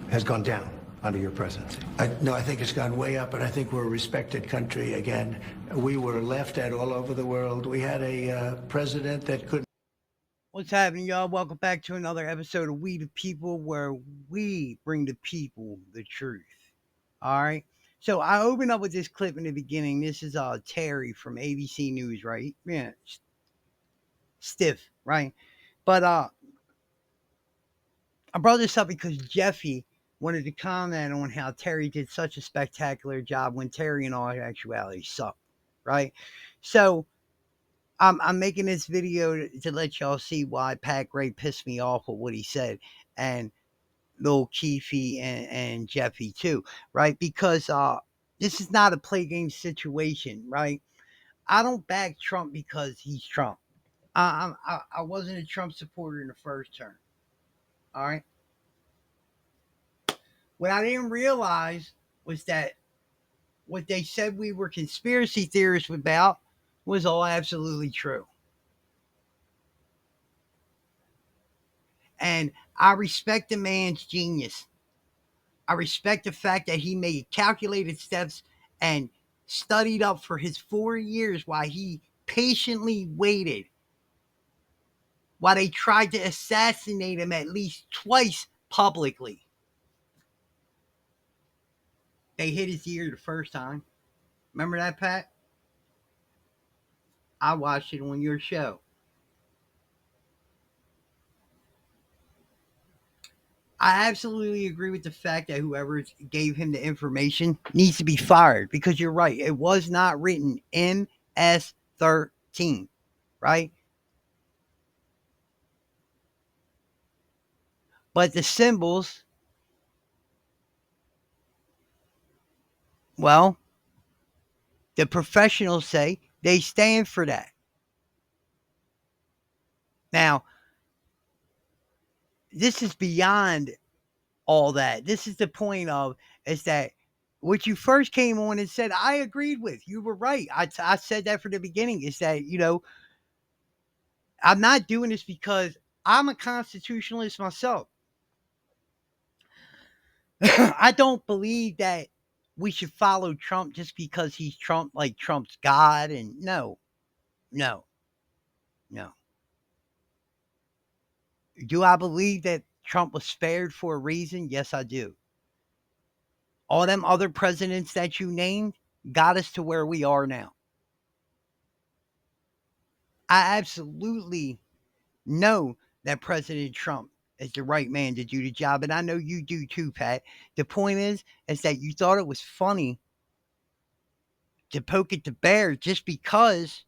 has gone down under your presidency? No, I think it's gone way up, and I think we're a respected country again. We were laughed at all over the world. We had a president that couldn't. What's happening, y'all? Welcome back to another episode of We the People, where we bring the people the truth. All right. So I opened up with this clip in the beginning. This is Terry from ABC News, right? Yeah, stiff, right? But I brought this up because Jeffy wanted to comment on how Terry did such a spectacular job when Terry, in all actuality, sucked, right? So I'm making this video to let y'all see why Pat Gray pissed me off with what he said, and Lil Keefe and Jeffy too, right? Because this is not a play game situation, right? I don't back Trump because he's Trump. I wasn't a Trump supporter in the first term. All right. What I didn't realize was that what they said we were conspiracy theorists about was all absolutely true. And I respect the man's genius. I respect the fact that he made calculated steps and studied up for his 4 years while he patiently waited, while they tried to assassinate him at least twice publicly. They hit his ear the first time. Remember that, Pat? I watched it on your show. I absolutely agree with the fact that whoever gave him the information needs to be fired, because you're right. It was not written MS-13, right? But the symbols, well, the professionals say they stand for that. Now, this is beyond all that. This is the point of, is that what you first came on and said, I agreed with. You were right. I said that from the beginning, is that, I'm not doing this because I'm a constitutionalist myself. I don't believe that we should follow Trump just because he's Trump, like Trump's God. And no. Do I believe that Trump was spared for a reason? Yes, I do. All them other presidents that you named got us to where we are now. I absolutely know that President Trump is the right man to do the job, and I know you do too, Pat. The point is that you thought it was funny to poke at the bear just because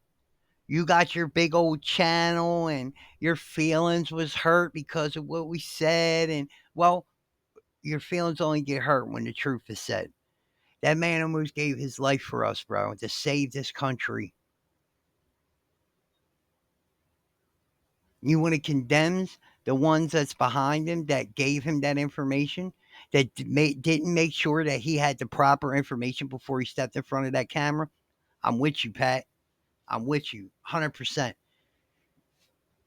you got your big old channel and your feelings was hurt because of what we said. And, well, your feelings only get hurt when the truth is said. That man almost gave his life for us, bro, to save this country. You want to condemn the ones that's behind him that gave him that information, that didn't make sure that he had the proper information before he stepped in front of that camera? I'm with you, Pat. I'm with you 100%.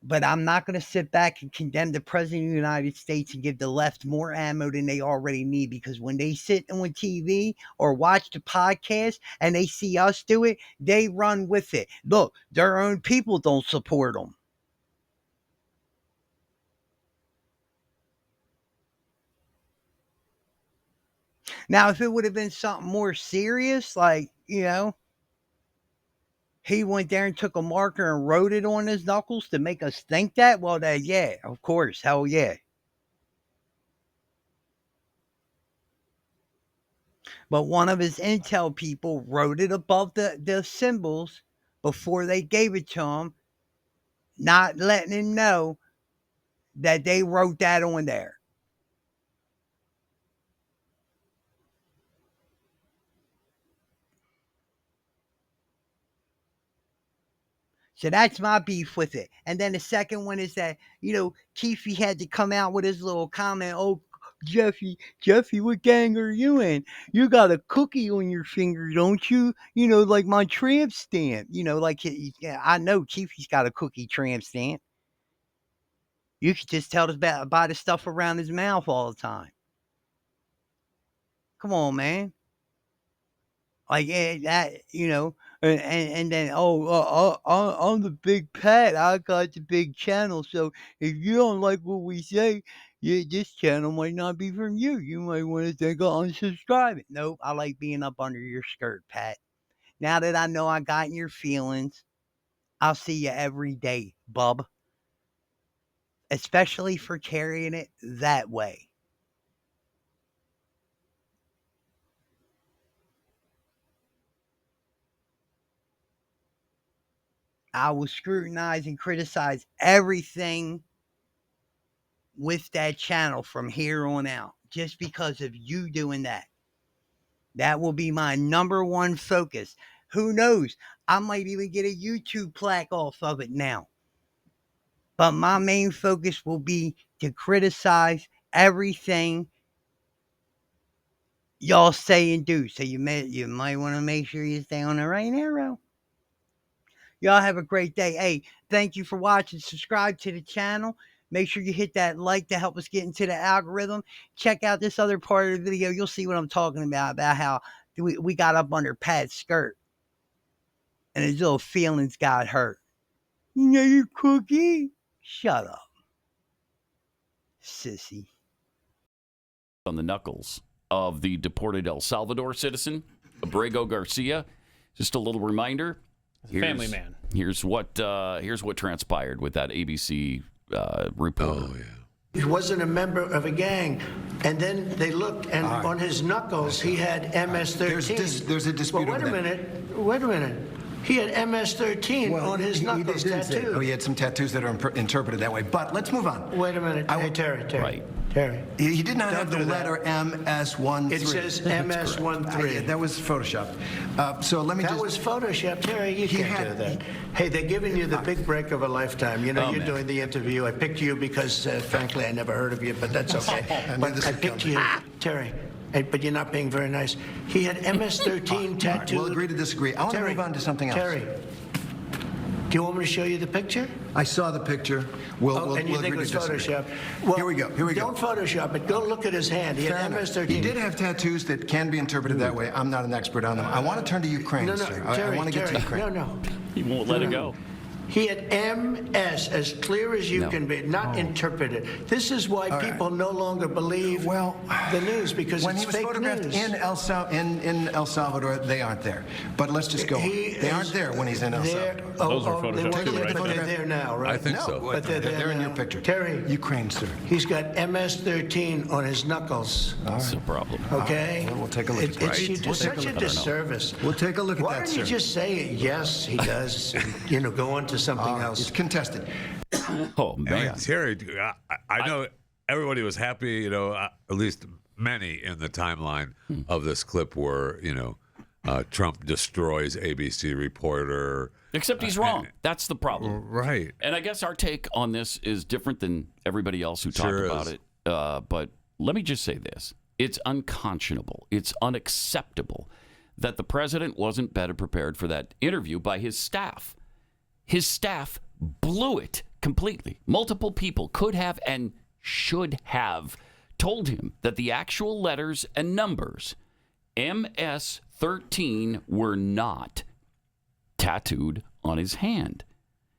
But I'm not going to sit back and condemn the president of the United States and give the left more ammo than they already need, because when they sit on TV or watch the podcast and they see us do it, they run with it. Look, their own people don't support them. Now, if it would have been something more serious, like, he went there and took a marker and wrote it on his knuckles to make us think that, well, then, yeah, of course, hell yeah. But one of his intel people wrote it above the symbols before they gave it to him, not letting him know that they wrote that on there. So that's my beef with it. And then the second one is that, Keefe had to come out with his little comment, oh, Jeffy, what gang are you in? You got a cookie on your finger, don't you? Like my tramp stamp. I know Keefe's got a cookie tramp stamp. You could just tell by the stuff around his mouth all the time. Come on, man. Like that, and then I'm the big Pat. I got the big channel. So if you don't like what we say, this channel might not be from you. You might want to think of unsubscribing. Nope, I like being up under your skirt, Pat. Now that I know I got in your feelings, I'll see you every day, bub. Especially for carrying it that way. I will scrutinize and criticize everything with that channel from here on out, just because of you doing that. That will be my number one focus. Who knows? I might even get a YouTube plaque off of it now. But my main focus will be to criticize everything y'all say and do. So you might want to make sure you stay on the right arrow. Y'all have a great day. Hey, thank you for watching. Subscribe to the channel. Make sure you hit that like to help us get into the algorithm. Check out this other part of the video. You'll see what I'm talking about how we got up under Pat's skirt. And his little feelings got hurt. You know your cookie? Shut up. Sissy. On the knuckles of the deported El Salvador citizen, Abrego Garcia. Just a little reminder. Family man. Here's what transpired with that ABC reporter. Oh, yeah. He wasn't a member of a gang. And then they looked, and on his knuckles, he had MS-13. There's a dispute Well, over wait a minute. He had MS-13 on his knuckles tattooed. Oh, he had some tattoos that are interpreted that way. But let's move on. Wait a minute. Hey, Terry. Right. Terry. He did not Don't have the do that. letter MS-13. It says MS-13. That was photoshopped. So let me That just... was Photoshop, Terry. You can't do that. Hey, they're giving you the big break of a lifetime. You know, you're doing the interview. I picked you because, frankly, I never heard of you, but that's okay. But I picked you, Terry. But you're not being very nice. He had MS-13 tattooed. We'll agree to disagree. I want to move on to something else. Terry, do you want me to show you the picture? I saw the picture. We'll and you think it agree was to disagree. Photoshop? Well, Here we go. Don't Photoshop it. Go look at his hand. He Fair had enough. MS-13. He did have tattoos that can be interpreted that way. I'm not an expert on them. I want to turn to Ukraine, No, sir. Terry, I want to get to Terry, Ukraine. No. He won't let it go. He had MS, as clear as you No. can be, not interpreted. This is why people no longer believe the news, because when it's he was fake photographed news. in El Salvador, they aren't there. But let's just go on. They aren't there when he's in El Salvador. Those are they Photoshopped weren't too, there, right? but they're there now, right? I think No, so. But they're there they're in now. your picture. Terry. Ukraine, sir. He's got MS-13 on his knuckles. That's the problem. Okay? Well, we'll take a look at that. It's Right. just such a disservice. We'll take a look at Why that, don't you sir. just say, yes, he does, and, go on to something It's else. contested. Oh, I mean, man. Terry, I know everybody was happy, at least many in the timeline of this clip where, Trump destroys ABC reporter. Except he's wrong. That's the problem. Right. And I guess our take on this is different than everybody else who talked Sure about is. it. But let me just say this. It's unconscionable. It's unacceptable that the president wasn't better prepared for that interview by his staff. His staff blew it completely. Multiple people could have and should have told him that the actual letters and numbers, MS-13, were not tattooed on his hand.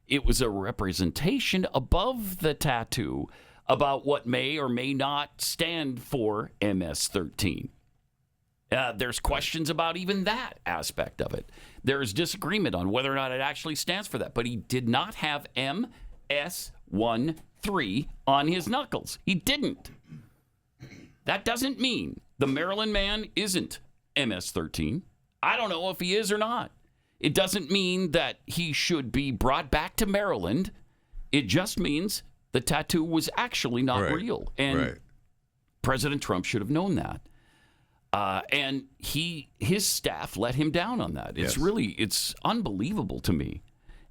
It was a representation above the tattoo about what may or may not stand for MS-13. There's questions about even that aspect of it. There is disagreement on whether or not it actually stands for that. But he did not have MS-13 on his knuckles. He didn't. That doesn't mean the Maryland man isn't MS-13. I don't know if he is or not. It doesn't mean that he should be brought back to Maryland. It just means the tattoo was actually not real. And President Trump should have known that. And his staff let him down on that. It's unbelievable to me.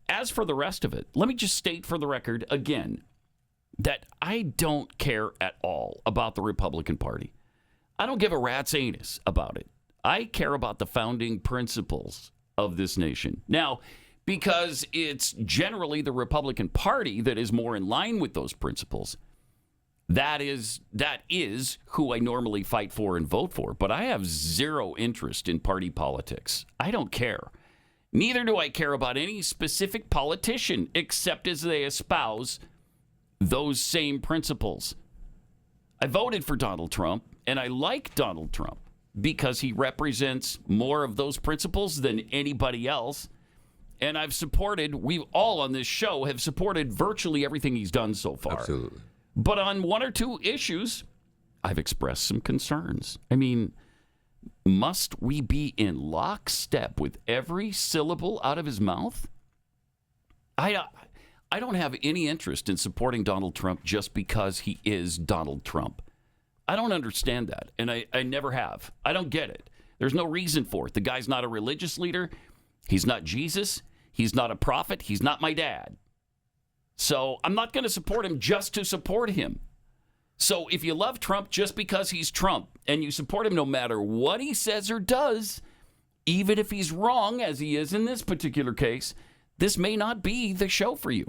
As for the rest of it, let me just state for the record again that I don't care at all about the Republican Party. I don't give a rat's anus about it. I care about the founding principles of this nation. Now, because it's generally the Republican Party that is more in line with those principles, That is who I normally fight for and vote for. But I have zero interest in party politics. I don't care. Neither do I care about any specific politician, except as they espouse those same principles. I voted for Donald Trump, and I like Donald Trump because he represents more of those principles than anybody else. And we all on this show have supported virtually everything he's done so far. Absolutely. But on one or two issues, I've expressed some concerns. I mean, must we be in lockstep with every syllable out of his mouth? I don't have any interest in supporting Donald Trump just because he is Donald Trump. I don't understand that, and I never have. I don't get it. There's no reason for it. The guy's not a religious leader. He's not Jesus. He's not a prophet. He's not my dad. So I'm not going to support him just to support him. So if you love Trump just because he's Trump and you support him no matter what he says or does, even if he's wrong, as he is in this particular case, this may not be the show for you.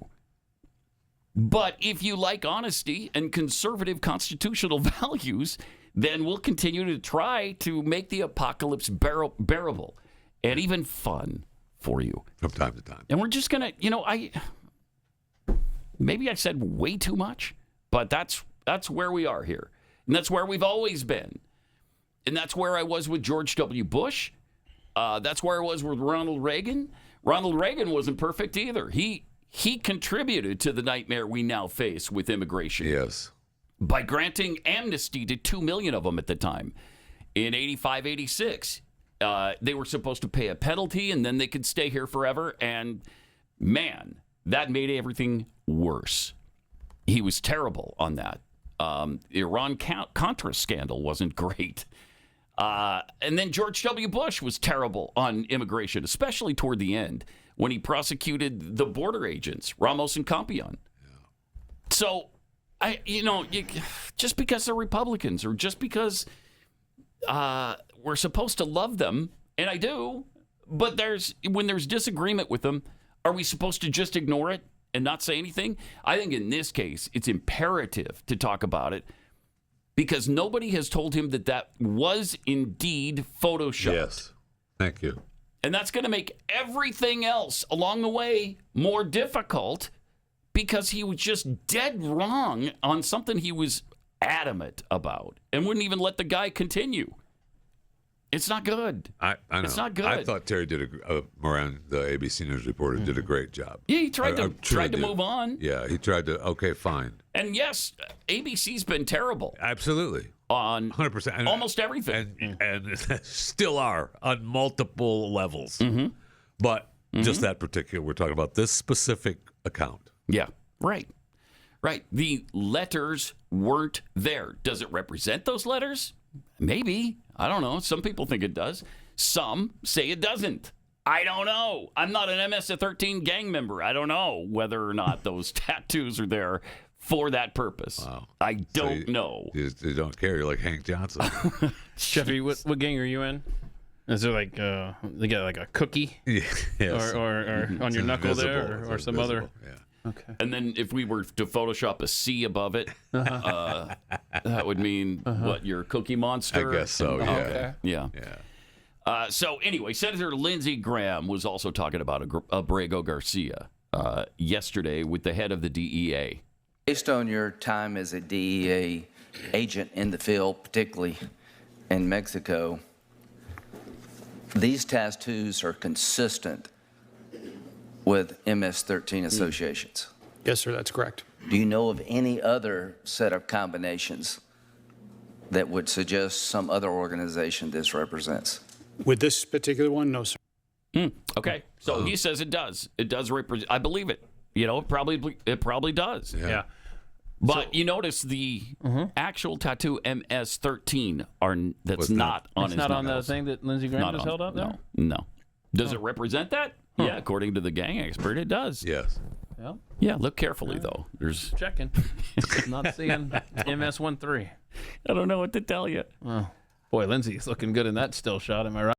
But if you like honesty and conservative constitutional values, then we'll continue to try to make the apocalypse bearable and even fun for you. From time to time. And we're just going to, maybe I said way too much, but that's where we are here. And that's where we've always been. And that's where I was with George W. Bush. That's where I was with Ronald Reagan. Ronald Reagan wasn't perfect either. He contributed to the nightmare we now face with immigration. Yes. By granting amnesty to 2 million of them at the time. In 85, 86, they were supposed to pay a penalty and then they could stay here forever. And man, that made everything worse. He was terrible on that. The Iran-Contra scandal wasn't great. And then George W. Bush was terrible on immigration, especially toward the end when he prosecuted the border agents, Ramos and Campion. Yeah. So, just because they're Republicans or just because we're supposed to love them, and I do, but when there's disagreement with them, are we supposed to just ignore it and not say anything? I think in this case, it's imperative to talk about it because nobody has told him that was indeed Photoshopped. Yes. Thank you. And that's going to make everything else along the way more difficult because he was just dead wrong on something he was adamant about and wouldn't even let the guy continue. It's not good. I know. It's not good. I thought Terry Moran, the ABC News reporter, did a great job. Yeah, he tried to move on. Yeah, he tried to, okay, fine. And yes, ABC's been terrible. Absolutely. On 100%. Almost everything. And still are on multiple levels. Mm-hmm. But just that particular, we're talking about this specific account. Yeah, right. Right. The letters weren't there. Does it represent those letters? Maybe. I don't know. Some people think it does. Some say it doesn't. I don't know. I'm not an MS-13 gang member. I don't know whether or not those tattoos are there for that purpose. Wow. I don't know. You don't care. You're like Hank Johnson. Jeffy, what gang are you in? Is there like they got like a cookie, yes. or on your knuckle there, or some other? Yeah. Okay. And then if we were to Photoshop a C above it, that would mean what, your Cookie Monster? I guess so. Yeah. Okay. Yeah. Yeah. So anyway, Senator Lindsey Graham was also talking about Abrego Garcia yesterday with the head of the DEA. Based on your time as a DEA agent in the field, particularly in Mexico, these tattoos are consistent with MS-13 associations. Yes, sir, that's correct. Do you know of any other set of combinations that would suggest some other organization this represents? With this particular one, no, sir. Okay, so he says it does. It does represent. I believe it. You know, it probably does. Yeah. But you notice the actual tattoo MS-13 that's not on his It's not on the knuckles. thing that Lindsey Graham just held up there? No. Does it represent that? Yeah, according to the gang expert, it does. Yes. Well, Yeah, look carefully, though. There's checking. Not seeing MS-13. I don't know what to tell you. Oh, boy, Lindsey's looking good in that still shot. Am I right?